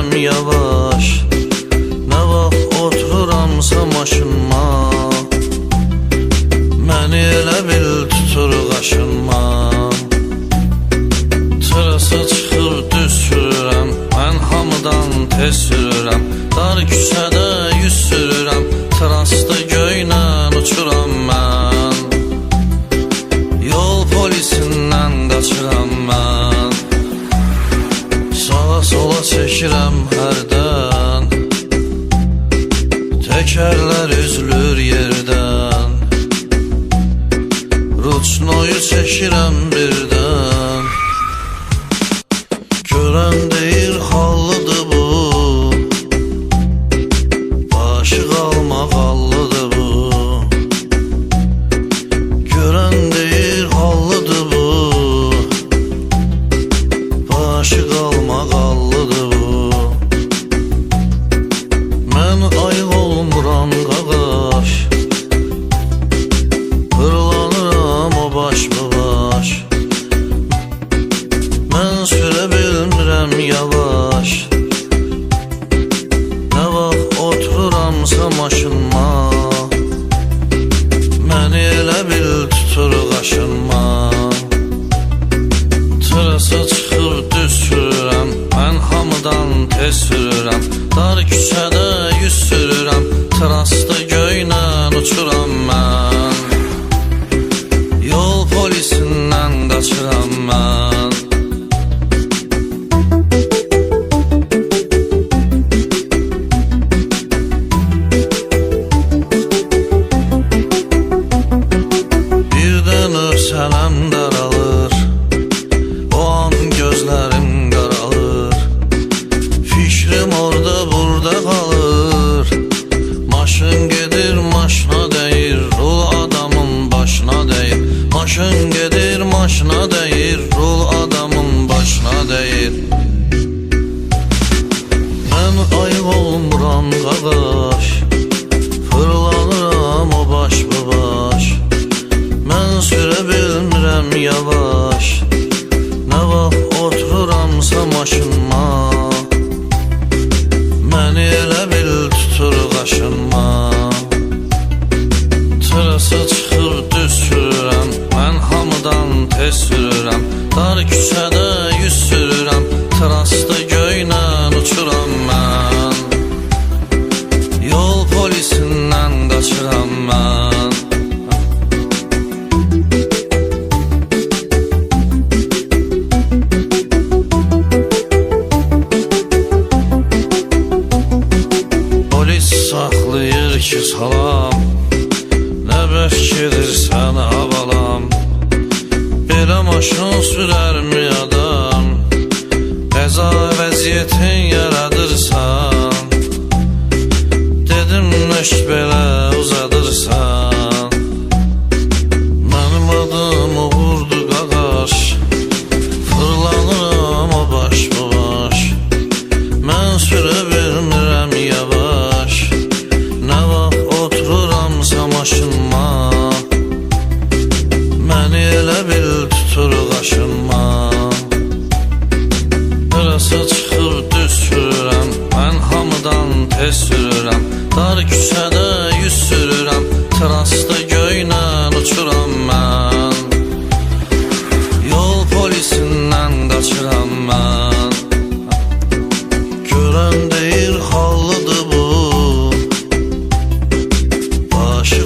bilmirəm yavaş. Nə vaxt otururamsa maşınma, məni elə bil tutur qaşınma. Trasa çıxıb düz sürürəm, mən hamıdan tez sürürəm. Dar küçədə yüz sürürəm, trasda göylə uçuram mən. Yol polisindən qaçıram mən. Sağa sola çəkirəm hərdən, təkərlər üzülür yerdən. Ruçnoyu çəkirəm birdən, görən deyir hallıdır bu, başı qalmaq hallıdır bu. Görən deyir hallıdır bu, başı qalmaq hallıdır bu. Mən ayıq olmuram qaqaş, fırlanıram o baş-baş. Mən sürə bilmirəm yavaş, nə vaxt otururamsa maşınma, məni elə bil tutur qaşınma. Trasa çıxıb düz sürürəm, mən hamıdan tez sürürəm. Dar küçədə yüz sürürəm, trasda göylə uçuram mən. Yol polisindən qaçıram mən. Birdən öpsələm daralır, o an gözlərim qaralır. Fikrim orada burada qalır, maşın gedir maşına dəyir, rul adamın başına dəyir. Maşın gedir maşına dəyir, rul adamın başına dəyir. Mən ayıq olmuram qaqaş, fırlanıram o baş-baş. Mən sürə bilmirəm yavaş, nə vaxt otururamsa maşınma, məni elə bil tutur qaşınma. Trasa çıxıb düz sürürəm, mən hamıdan tez sürürəm. Dar küçədə yüz sürürəm, trasda göylə uçuram mən. Yol polisindən qaçıram mən. Polis saxlayır ki salam, nə bəhkidirsən havalam. Belə maşın sürərmi adam, qəza vəziyyətin yaradırsan. Dedim nöş belə uzadırsan, mənim adım uğurdu qaqaş, fırlanıram o baş-baş. Mən sürə bilmirəm yavaş, nə vaxt otururamsa maşınma, məni elə bil tutur qaşınma. Trasa çıxıb düz sürürəm, mən hamıdan tez sürürəm. Dar küçədə yüz sürürəm, trasda göylə uçuram mən. Yol polisindən qaçıram mən. Görən deyir hallıdır bu, başı